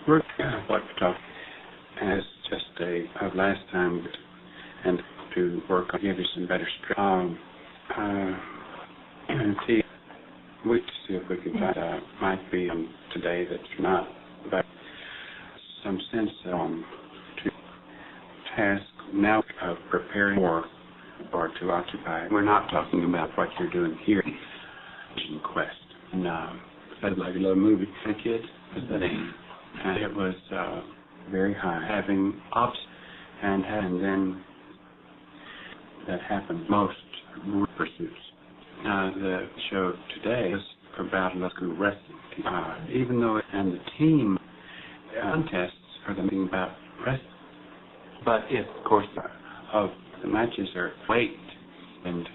We're what talk as just a last time and to work on give you some better and see if we can find might be today that's not, but some sense to task now of preparing for or to occupy. We're not talking about what you're doing here in Quest. And that's like a little movie. The kids, and it was very high, having ops and then that happened most pursuits. The show today is about local wrestling. Even though and the team contests are the thing about wrestling, but if of course of the matches are weight and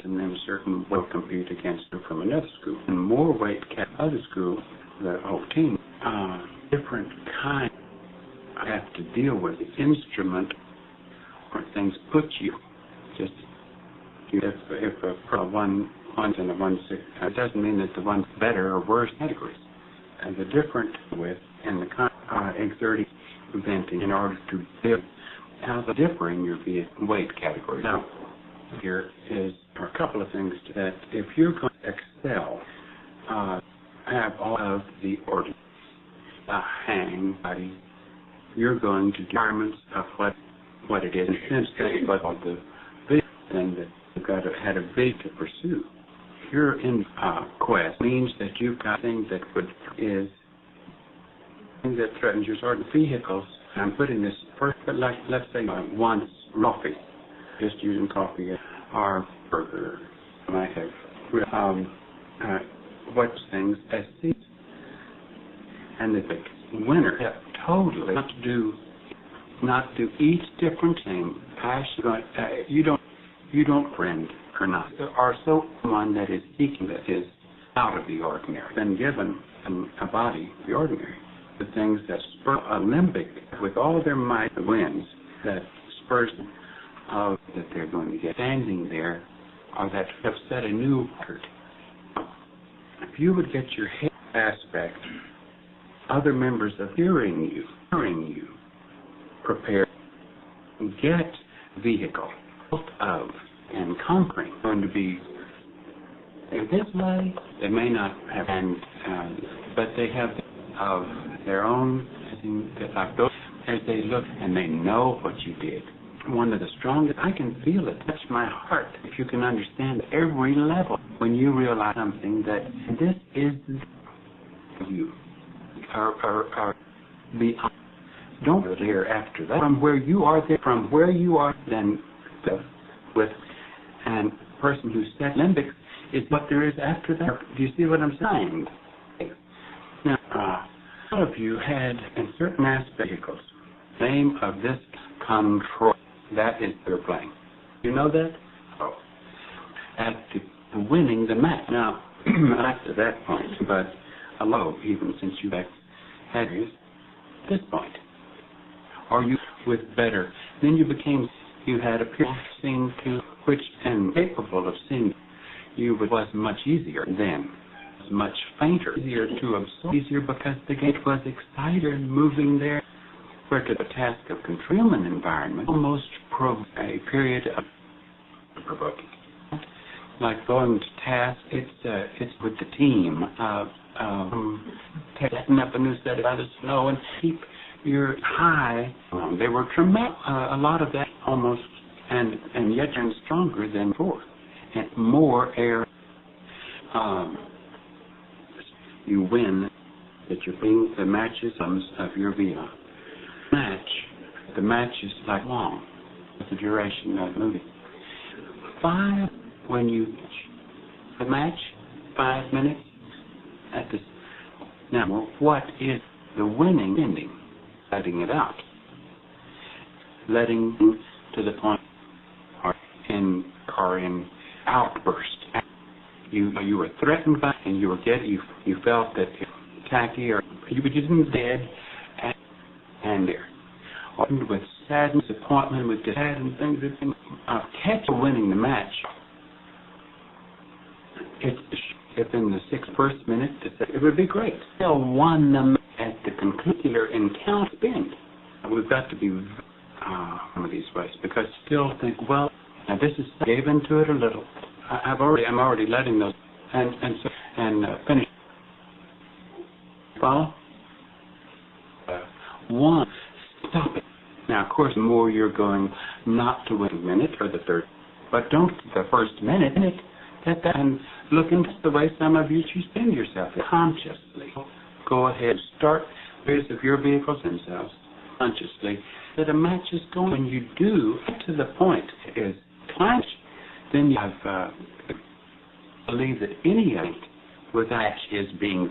in them certain will compete against them from another school and more weight can other school the whole team different kind have to deal with the instrument or things put you just if a one's in a 1-6 it doesn't mean that the one's better or worse categories and the different with and the exerting eventing in order to build how the differing your weight categories. Now, here are a couple of things that if you're going to excel, have all of the order, hang body, you're going to do requirements of what it is. And since but the big thing that you've got to had a big to pursue. You're in Quest means that you've got things that is things that threatens your sort of vehicles. I'm putting this first, but like let's say once coffee, just using coffee or burger, might have what things as seeds, and the big winner totally not do each different thing. You don't friend or not or so one that is seeking that is out of the ordinary, been given a body the ordinary. The things that spur Olympic with all their might wins that spurs of that they're going to get standing there or that have set a new record. If you would get your head aspect, other members of hearing you, prepare, get vehicle of and conquering going to be this way. They may not have, but they have of their own, like those, as they look and they know what you did. One of the strongest, I can feel it touch my heart. If you can understand every level, when you realize something that this is you, or beyond. Don't live here after that. From where you are, then with and person who said limbic is what there is after that. Do you see what I'm saying? Now, all of you had in certain vehicles, name of this control. That is their playing. You know that? Oh. At the winning the match. Now, after that point, but hello, even since you had this point. Or you with better. Then you had a period seeing to which and capable of seeing you was much easier then. Much fainter, easier to absorb, easier because the gate was excited and moving there. Where to the task of controlling environment, almost a period of provoking. Like going to task, it's with the team, setting up a new set of others to know and keep your high. They were tremendous, a lot of that almost, and yet and stronger than before, and more air. You win that you're being the matches of your VR. The match is like long. It's the duration of the movie. 5 when you the match 5 minutes at this. Now, what is the winning ending? Letting it out. Letting to the point in outburst. You were threatened by, and you felt that tacky or you were just dead, and there, with sadness, disappointment, with sad and things that catch winning the match. If in the 6th minute, it would be great. Still won them at the conclusive encounter spend. We've got to be some of these ways because still think, well, now this is gave into it a little. I'm already letting those and finish. Follow? One, stop it. Now, of course, the more you're going not to win a minute or the third, but don't the first minute get that and look into the way some of you spend yourself consciously. Go ahead, start with your vehicles themselves consciously. That a match is going. When you do get to the point is climate, then you have believe that any of it with match is being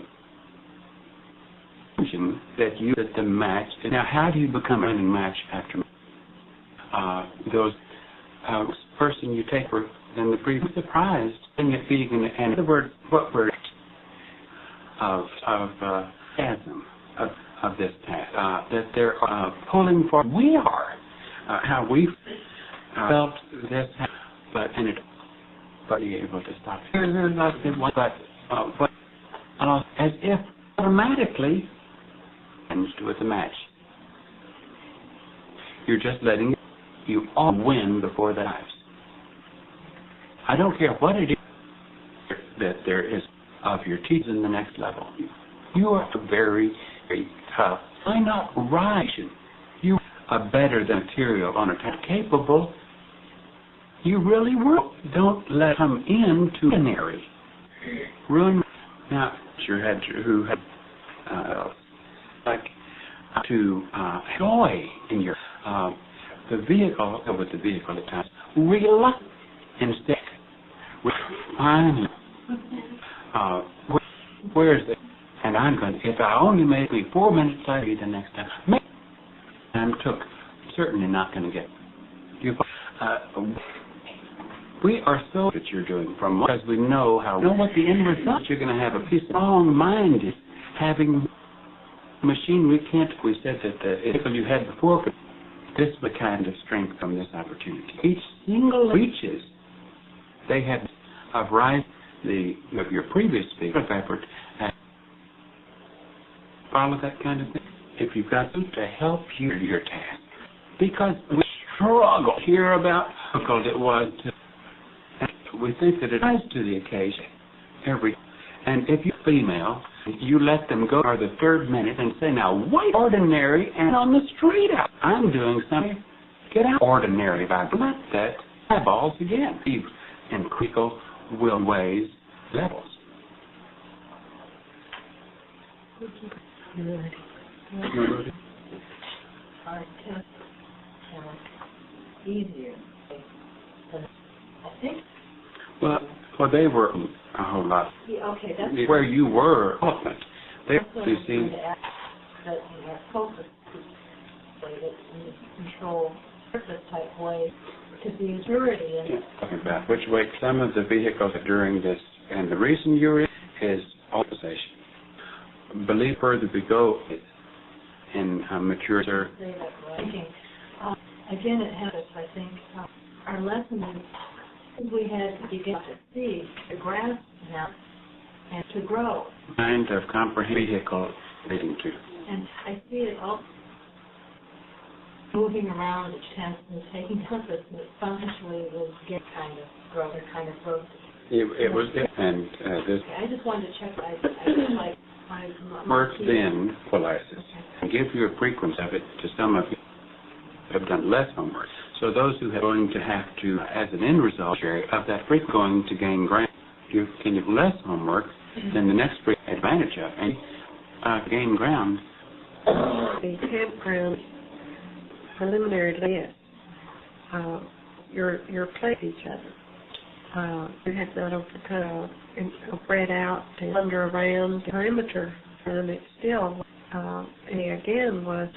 that you at the match. Now, how do you become a winning match after those person you take for then the previous surprised and it being and the word what word of chasm of this task that they're pulling for. We are how we felt this, but and it but be able to stop it. But as if automatically with the match. You're just letting you all win before the lives. I don't care what it is that there is of your teachers in the next level. You are very, very tough. Why not rise? You are better than material on a task capable. You really will. Don't let them into ordinary. Ruin. Now, who had like to joy in your the vehicle with the vehicle at times reluctant instead finally where's it and I'm going if I only make me 4 minutes later the next time and took certainly not going to get you we are so that you're doing from because we know what the end result you're going to have a piece of long minded having machine we said that the vehicle you had before could this is the kind of strength from this opportunity. Each single reaches they have of rise of your previous effort follow that kind of thing. If you've got them to help you in your task. Because we struggle here about how difficult it was to we think that it rises to the occasion and if you're female you let them go or the third minute and say, now, wait, ordinary and on the street out. I'm doing something. Get out ordinary by let that eyeballs again. In critical will ways levels. You're ready. Our test easier. I think. Well, they were a whole lot. Yeah, okay, that's where you were. They you see that you have focus way that you control purpose type way to be purity and talking about which way some of the vehicles are during this and the reason you're in is opposition. Believe further we go in mature thinking. Again it happens, I think our lesson is we had to begin to see, to grasp now, and to grow. Kind of comprehensive vehicle leading to. And I see it all moving around each test and taking purpose, and it functionally was get kind of growth. It was, and this. I just wanted to check. I feel like my work then equalizes and give you a frequency of it to some of you who have done less homework. So those who are going to have to, as an end result of that frequency, going to gain ground, you can do less homework than the next advantage of and gain ground. The campground preliminary list, you're playing each other. You had not overcome and spread out and under around the perimeter, and it still, and again was,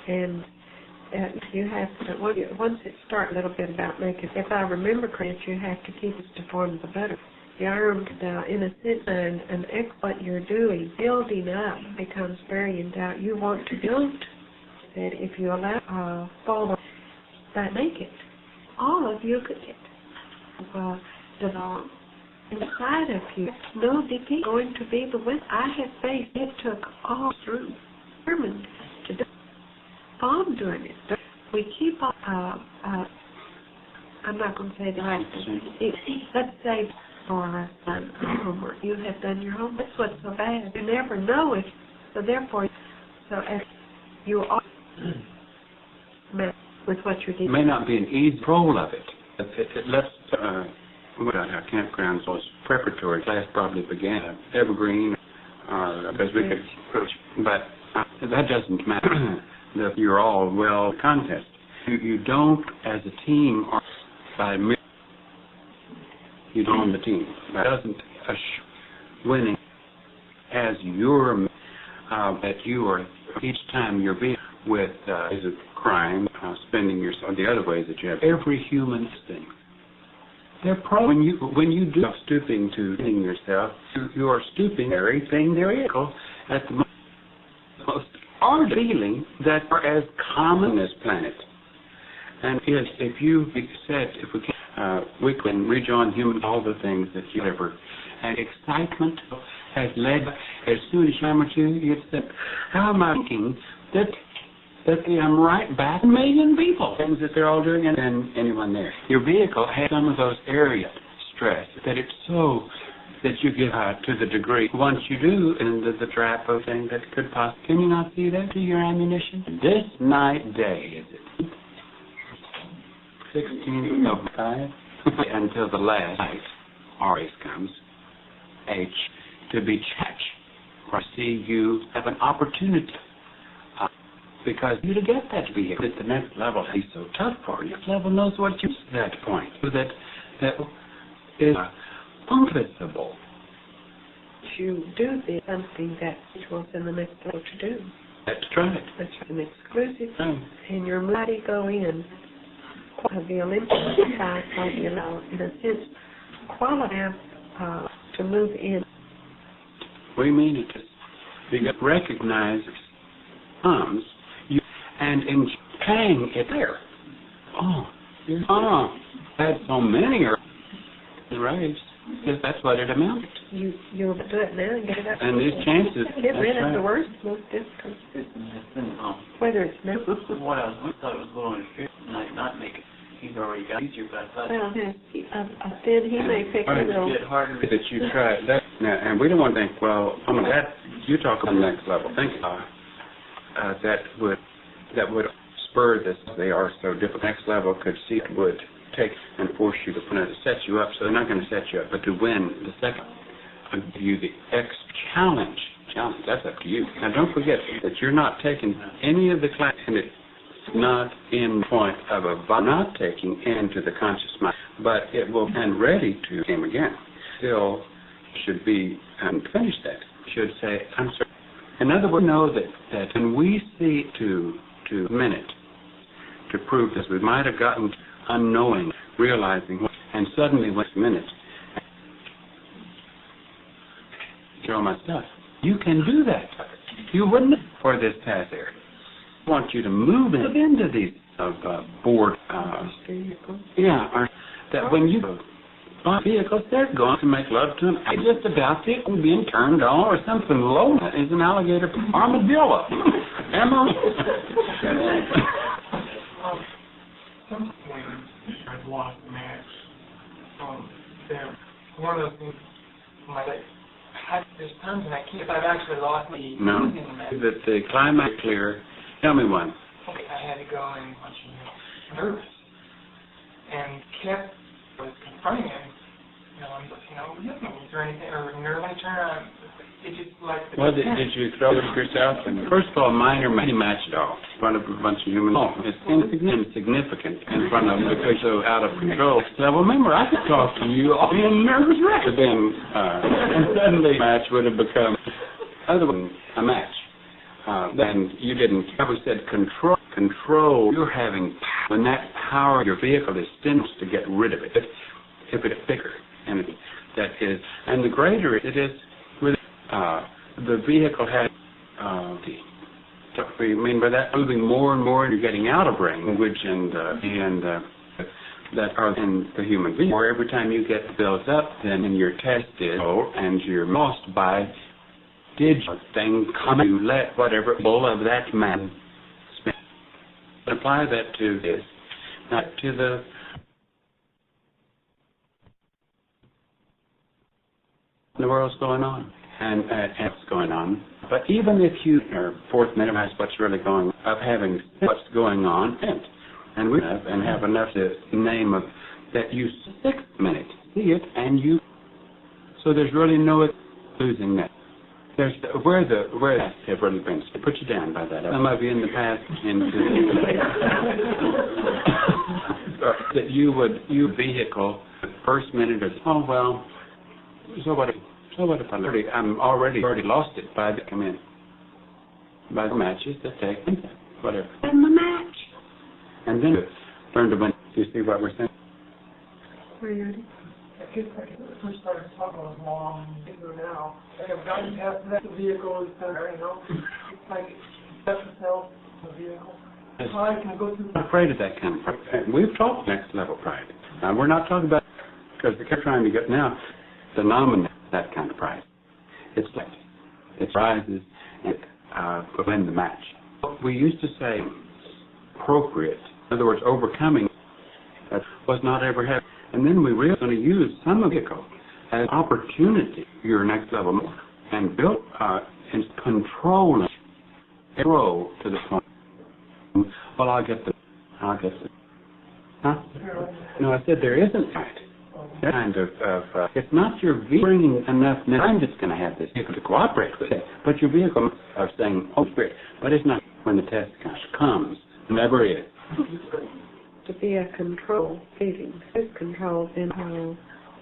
and you have to, once it starts a little bit about making, if I remember correctly, you have to keep it to form the better. The armed, in a sense, and what you're doing, building up becomes very in doubt. You want to build that if you allow fall that make it. All of you could get develop inside of you. No defeat going to be the win. I have faith. It took all through. determined to do on doing it. We keep on, I'm not going to say the right thing. Let's say for homework, you have done your homework. That's what's so bad. You never know it. So therefore, as you are with what you're doing. It may not be an easy role of it. Let's, our campgrounds was preparatory class probably began Evergreen, because we could approach, but that doesn't matter. That you're all well contest. You don't, as a team, or by you don't own the team. That doesn't winning as your that you are each time you're being with is a crime, spending yourself the other ways that you have. Every human thing. They're when you do stooping to hitting yourself, you are stooping the very thing there is at the most ardent feeling that are as common as planet. And if you said we can rejoin human all the things that you ever and excitement has led as soon as you said, how am I thinking that I'm right back a million people, things that they're all doing, and then anyone there. Your vehicle has some of those area stress that it's so that you get to the degree once you do into the trap of things that could possibly. Can you not see that to your ammunition? This night day, is it? 16th of 5 until the last night, race comes, H, to be checked. Or see you have an opportunity. Because you to get that vehicle at the next level is so tough for you. Next level knows what you at that point. So that is unfixable. You do something that was in the next level to do. That's right. That's an exclusive right. And your mighty go in the Olympic side of in a sense quality to move in. We mean it. You recognize comes. And in paying it there. Had so many raves. That's what it amounted to. You'll do it now and get it up. And these chances. Get rid of the worst, most difficult. Whether it's now. What I thought was going to not make it. He's already got easier, but I thought. Well, then he may pick it up. Harder. That you try that now, and we don't want to think. Well, that you talk on the next level. Think that would spur this. They are so difficult. Next level could see it would take and force you to set you up. So they're not going to set you up, but to win the second, I'll give you the X challenge. That's up to you. Now don't forget that you're not taking any of the class, and it's not in point of not taking into the conscious mind, but it will and ready to game again. Still should be finish that. Should say, I'm sorry. In other words, know that when we see to minute to prove this, we might have gotten unknowing, realizing, and suddenly went a minute. Show my stuff. You can do that. You wouldn't for this task there. I want you to move into these board. That when you buy vehicles, they're going to make love to them. I just about it being turned on or something low is an alligator armadillo. I've lost Max. One of those things, there's times when I can't. I've actually lost me. No, that the climate clear. Tell me one. Okay, I had to go and watch nervous, and kept was confronting him. Is there anything, or nearly turn on? It just like. Well, did you throw it yourself? And first of all, minor match dog in front of a bunch of humans. It's insignificant in front of them because so out of control. So remember, I could talk to you all in nervous wreck. Then, and suddenly, match would have become other than a match. Then you didn't. I was said control. You're having when that power of your vehicle is stimulated to get rid of it. If it's bigger, and that is, and the greater it is, with the vehicle has what do you mean by that? Moving more and more, and you're getting out of language and that are in the human being. Or every time you get built up, then your test is and you're lost by did your thing come to let whatever all of that man spend? Apply that to this, not to the world's going on and what's going on. But even if you are fourth minimize what's really going on, of having what's going on, and we have enough to name of that you 6 minutes see it and you. So there's really no losing that. There's where have really been. Put you down by that. Some of you in the past that you vehicle the first minute or so what if I'm already lost it by the matches that take whatever in the match, and then learn to. Do you see what we're saying? I guess we started talking about long now. I have gotten past that. The vehicle is better, It's like that's itself, the vehicle. I can go through. I'm afraid of that kind of pride. We've talked next level pride. Now we're not talking about because we kept trying to get now denominate that kind of pride. It's like it rises and within the match. We used to say appropriate. In other words, overcoming that was not ever happening. And then we really going to use some of the vehicle as opportunity, your next level, and build and control to the point. Well, I'll get the. Huh? No, I said there isn't that kind of. It's not your vehicle bringing enough. I'm just going to have this vehicle to cooperate with it, but your vehicle are saying, "Oh, Spirit," but it's not when the test comes. Never is. To be a control feeling. It's control in how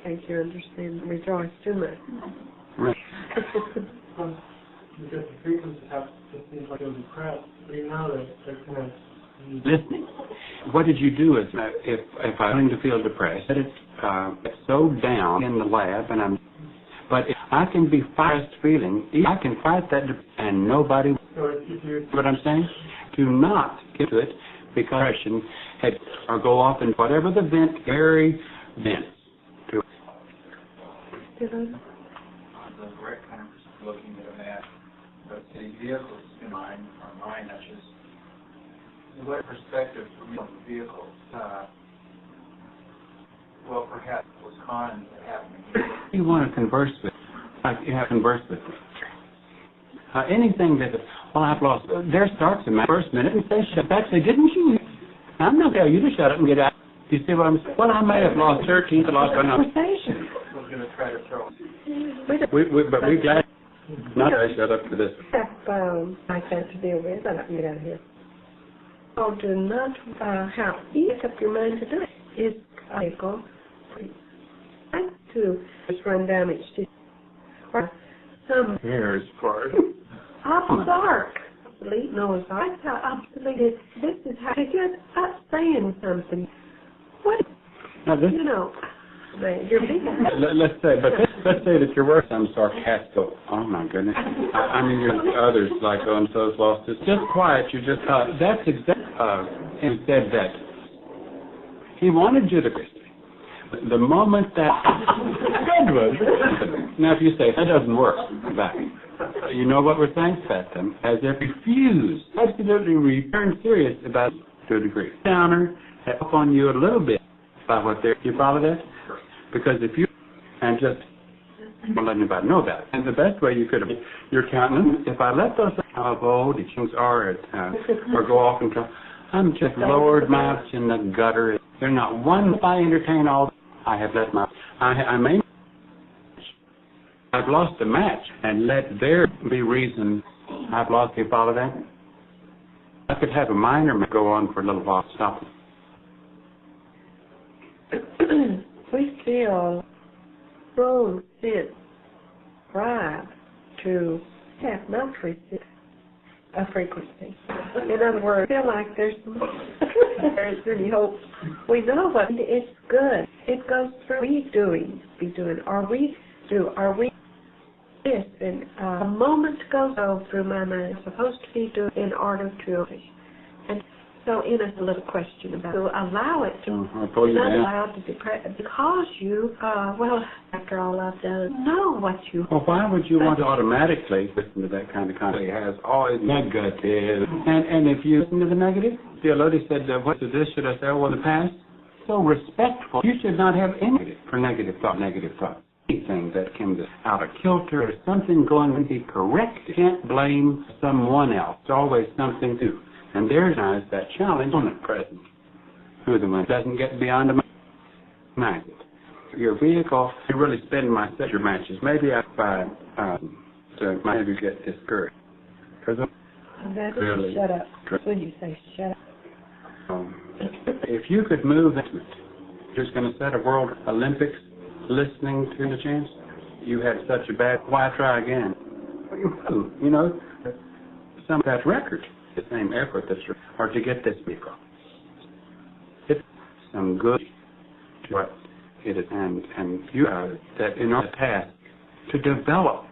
I think you understand. Rejoice in that. Right. Because the frequencies have to seem like they're depressed. You know that they're kind of listening. What did you do if I'm starting to feel depressed? Let it so down in the lab, but if I can be fast feeling, I can fight that and nobody. What I'm saying? Do not get to it because or go off and whatever the very vent to it. The correct kind of looking at a map, but the vehicles in mind are mine, that's just what perspective from the vehicle. Well, perhaps was con happening here. You want to converse with, you have to converse with them. Anything that, I've lost. There starts in my first minute and say, shut back, say, didn't you? I'm not telling you to shut up and get out. Do you see what I'm saying? Well, I may have lost 13, but lost conversation. We're going to try to throw. But we're glad not to shut up for this. Like that to deal with. I don't get out of here. So do not, how you make up your mind to do it is vehicle. I to just run down each day. Some Here's part. obsolete. No, it's obsolete. This is how to get up saying something. What? Now this, You're being. let's say that your words I'm sarcastic. Oh my goodness. I mean, your others like so's lost. It's just quiet. You just that's exactly. He said that he wanted you to. The moment that good one. Now, if you say that doesn't work, back. You know what we're saying? Fat them as if refused, absolutely return serious about it to a degree. Downer help on you a little bit by what they're. You follow that? Because if you and just don't let anybody know about it. And the best way you could have your countenance, if I let those how old the things are or go off and come, I'm just lowered my mouth in the gutter. They're not one if I entertain all. I have let my I've lost the match and let there be reason I've lost. You follow that? I could have a minor go on for a little while. Stop. We feel strong sense drive to have not receive a frequency. In other words, feel like there's any hope. We know what it's good. It goes through be doing. Are we this? And a moment goes through my mind. It's supposed to be doing in order to. And So in a little question about to allow it to I'll pull you not down. allowed to be because you, well, after all I've done, know what you. Well, why would you want to automatically listen to that kind of content? It has always negative. And if you listen to the negative, the lady said, what is this? Should I say, well, the past? So respectful. You should not have any for negative thought. Anything that can be out of kilter or something going to be corrected. You can't blame someone else. It's always something to do. And there's that challenge on at present. Who the one doesn't get beyond a magnet. Your vehicle, you really spend my sector matches. Maybe I to maybe get discouraged. Because really, shut up. When you say shut up. If you could move that, you're going to set a World Olympics listening to the chance. You had such a bad, why try again? You know, some of that record, the same effort that's or to get this vehicle. It's some good to what it is, and you are that in our task to develop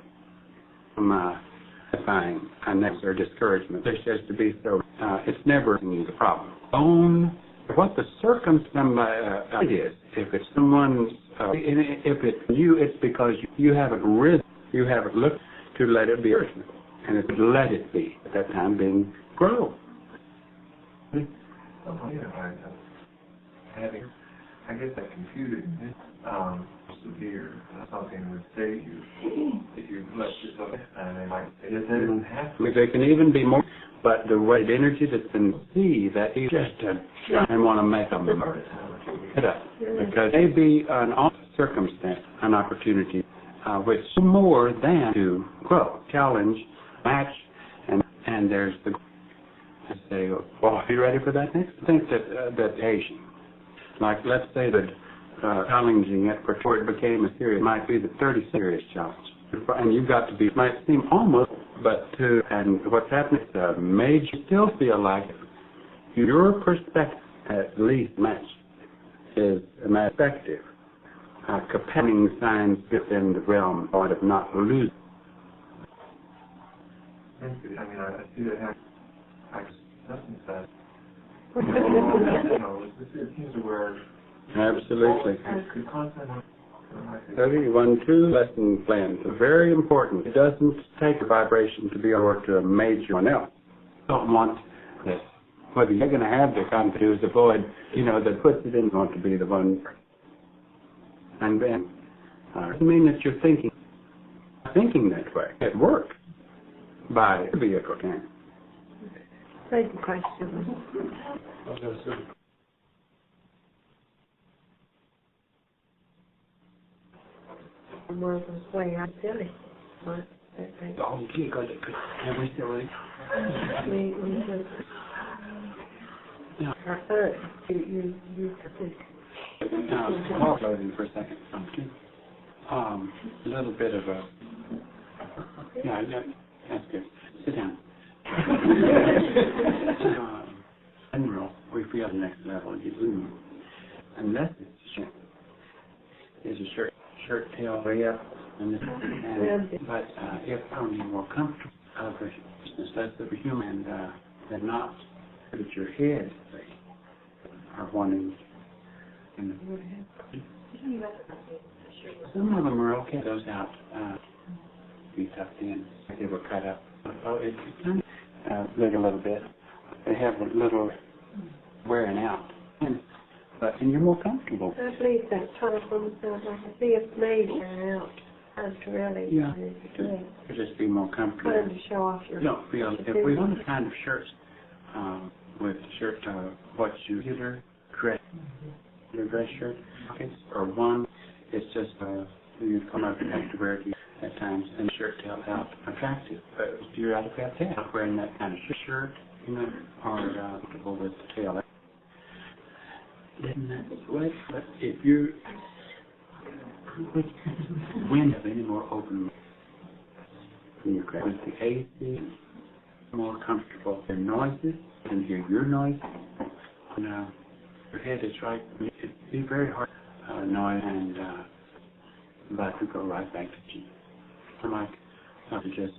defying unnecessary discouragement. There's just to be so. It's never the problem. Own what the circumstance it is. If it's someone's, if it's you, it's because you haven't risen, you haven't looked to let it be, and it's let it be at that time being grow. Having, I guess that computing severe something would save you if you let yourself, and they might say it doesn't have to. There can even be more, but the weight energy that's been see that you just and want to make them it up because may be an circumstance, an opportunity which is more than to grow, challenge, match, and there's the. I say, well, are you ready for that next? I think that Asian, like let's say that challenging it before it became a serious, might be the 30 serious challenge, and you've got to be. Might seem almost, but and what's happening is a major. Still feel like your perspective at least match is effective. Compelling signs within the realm of not losing. I mean, I see that happen. Nothing said. It seems to where. Absolutely. Could content 31-2 lesson plans are very important. It doesn't take a vibration to be able to a major one else. You don't want this. Whether you're going to have the kind to avoid, that puts it in, want to be the one. And then, doesn't mean that you're thinking that way. It works by the vehicle can. Second question. Was way out silly. Oh, you got it. Have we still ready? We said, Yeah. you More clothing for a second. A little bit of a. Yeah, that's good. Sit down. General, we feel the next level. Unless it's a shirt tail way up, but if only more comfortable, that's the human, than not that your head are wanting. Some of them are okay. Those out be tucked in. They were cut up. Oh, it kind of look a little bit. They have a little wearing out. But you're more comfortable. I believe that telephone sounds like I see it's made out. That's really to just be more comfortable. trying to show off your. No, if we want the kind of shirts with shirt, what you either dress, your dress shirt pockets, or one, it's just you come up and have to wear it at times, and the shirt tail out attractive. But you're out of that tail, wearing that kind of shirt, or comfortable with the tail. Isn't that way? But if you wind have any more open in your crowd, with the AC, more comfortable. The noises, you can hear your noise. Now, your head is right. It'd be very hard noise, and but to go right back to G. Like just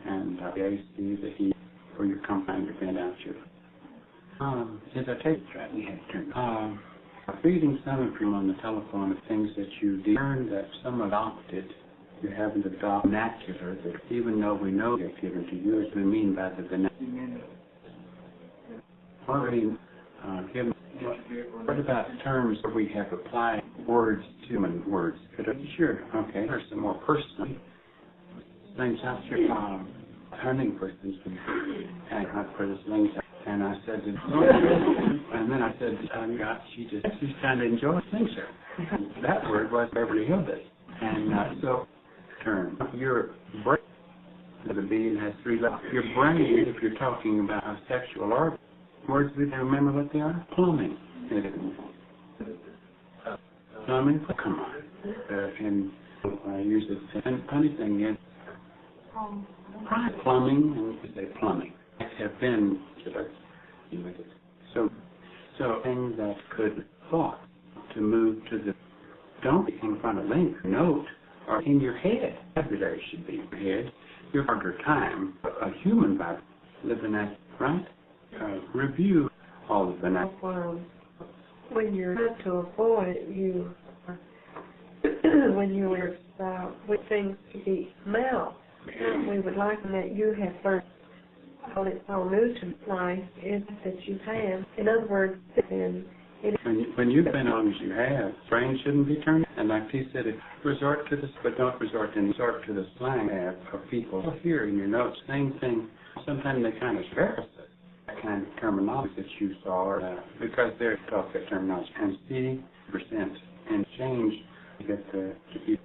and the AC, the heat, for your comfort and your vent out your. As I take it, we had turned. Reading some of you on the telephone of things that you learned that some adopted. You haven't adopted vernacular that even though we know they're given to you, as we mean by the vernacular. What about terms where we have applied words to human words? Sure, okay. There's some more personal things out here. Hunting, for instance, and I put his things out, and I said, and then I said, God, she's trying to enjoy things there. That word was Beverly Hillbilly. And so, term, your brain, the being has three levels. Your brain, if you're talking about a sexual organ, words we can remember what they are? Plumbing. Plumbing? Come on. And I use it. And the funny thing is, plumbing, and you say plumbing, have been so things that could thought to move to the don't be in front of link note or in your head. Everybody should be in your head. Your harder time, a human body living that right. Review all of the night. When you're trying to avoid you, when you were with things to be mouth, we would like that you have learned on its own new to life is that you have. In other words, when you've been on as you have, brain shouldn't be turned. And like he said, resort to this, but don't resort to the slang of people here in your notes. Same thing. Sometimes they kind of embarrass us. That kind of terminology that you saw, because they're talk that terminology. And C% and change to get to be.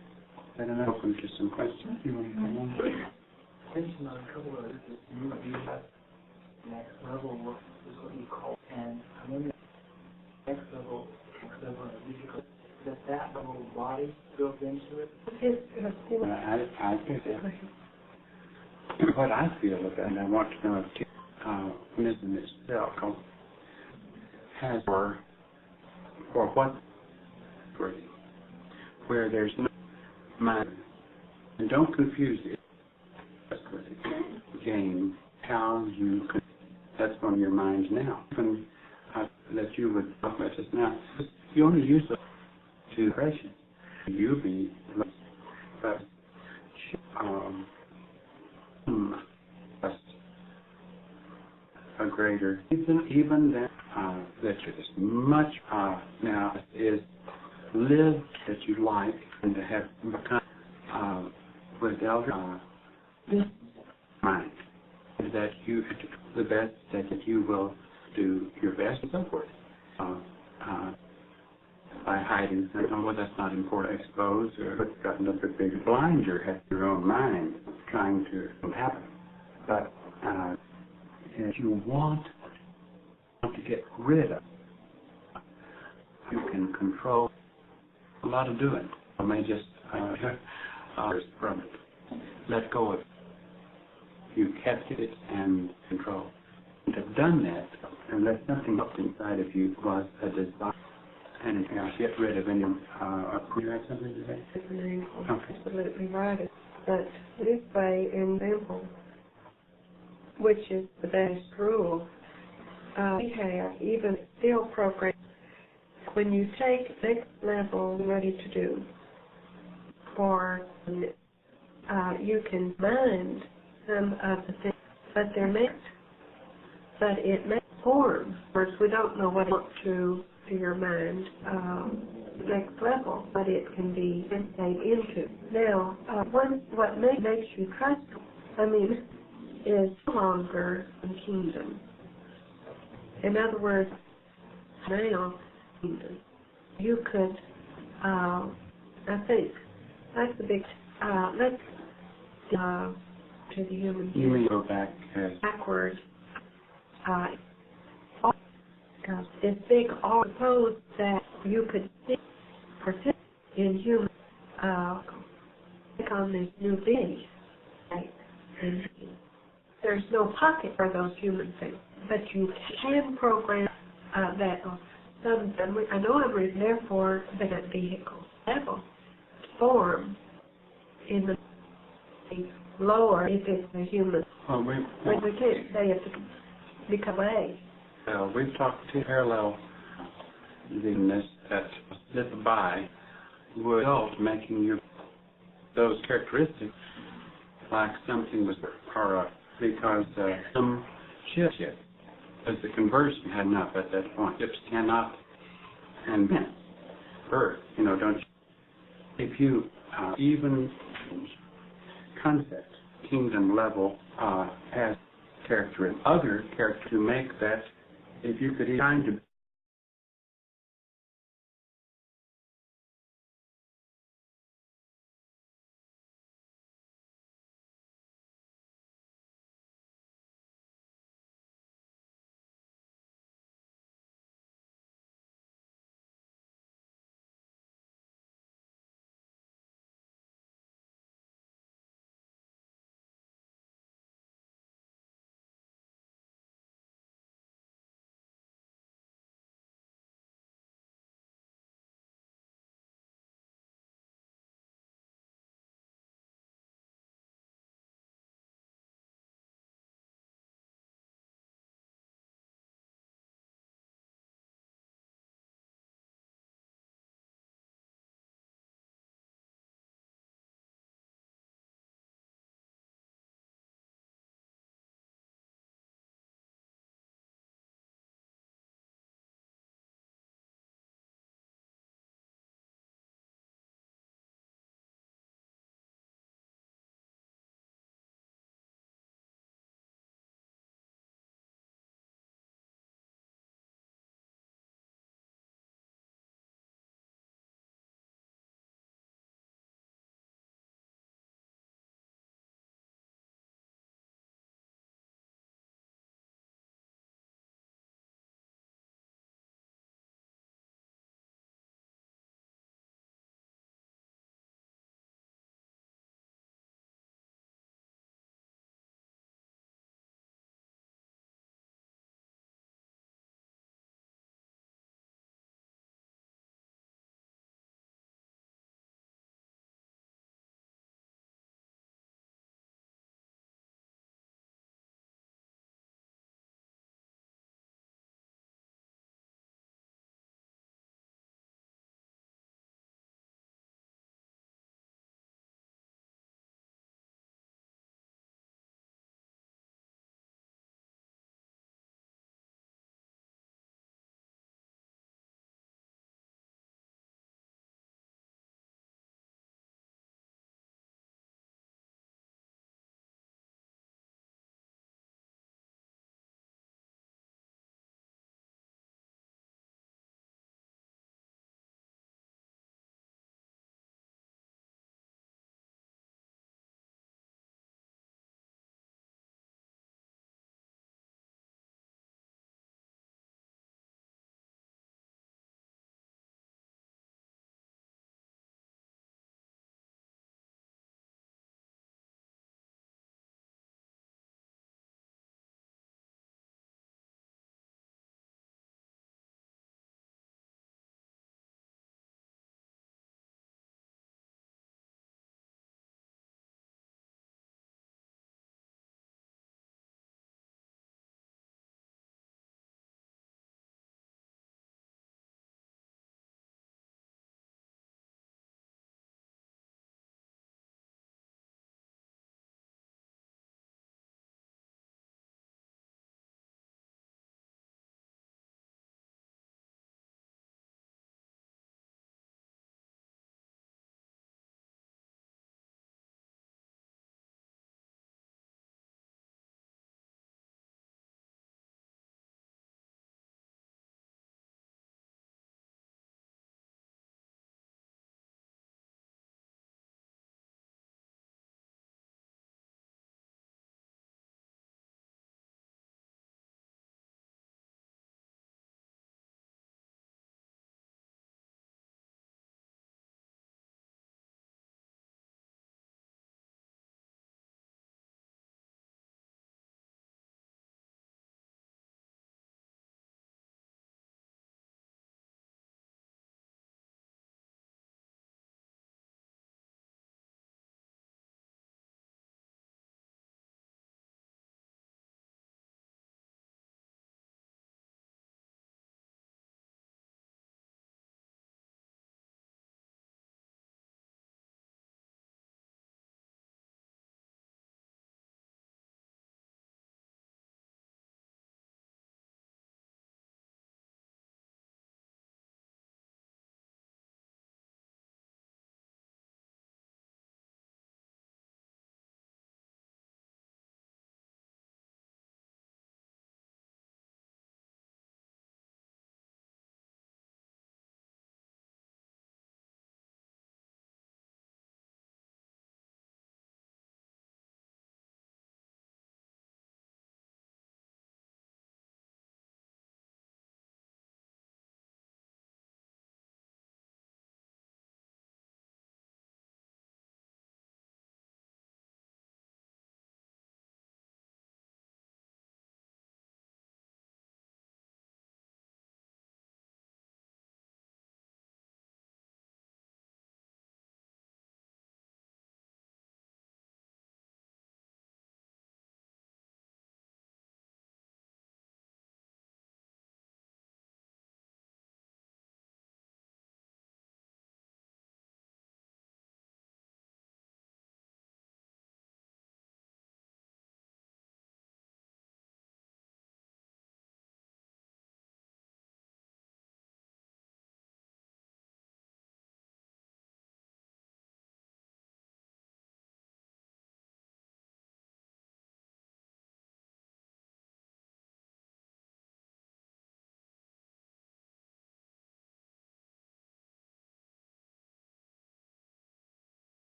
I don't know. Open to some questions. You want to come on? Mention on a couple of this is you have next level work is what you call, and I wonder next level of musical, does that level body built into it? I think that what I feel about it, and I want to know if wisdom itself has for what where there's no mind, and don't confuse it with the game. How you can, that's on your mind now. Even that you would talk about this now. You only use it to creation. You be, but a greater, even that that you're this much now is lived that you like and to have become with elder mind that you the best that you will do your best and so forth by hiding something. Well, that's not important, expose or got another big blinder at your own mind trying to happen. But if you want to get rid of, you can control a lot of doing. I may just from it. Let go of it. You kept it and control. To have done that, unless something else inside of you was a desire, and get rid of any. You had something to say? Okay. Absolutely right. But this way, in example, which is the best rule, we have even still programs. When you take next level ready to do, for you can mind some of the things, but they're meant, but it may form. First, we don't know what it to your mind next level, but it can be insight into. Now, what makes you trust, is no longer in kingdom. In other words, now, kingdom. You could, I think, that's the big, let's to the human. You may go back backwards. It's big. Or suppose that you could participate in human, on this new being, right? And there's no pocket for those human things, but you can program that. I know I'm reading, therefore, that vehicle level form in the lower if it's a human. Well, we can't say it's become A. we've talked to parallel this that slip by would result making you those characteristics like something was because some shift as the conversion had not at that point. Ships cannot and can't birth. Don't you? If you even concept kingdom level has characteristics, other characters to make that if you could kind of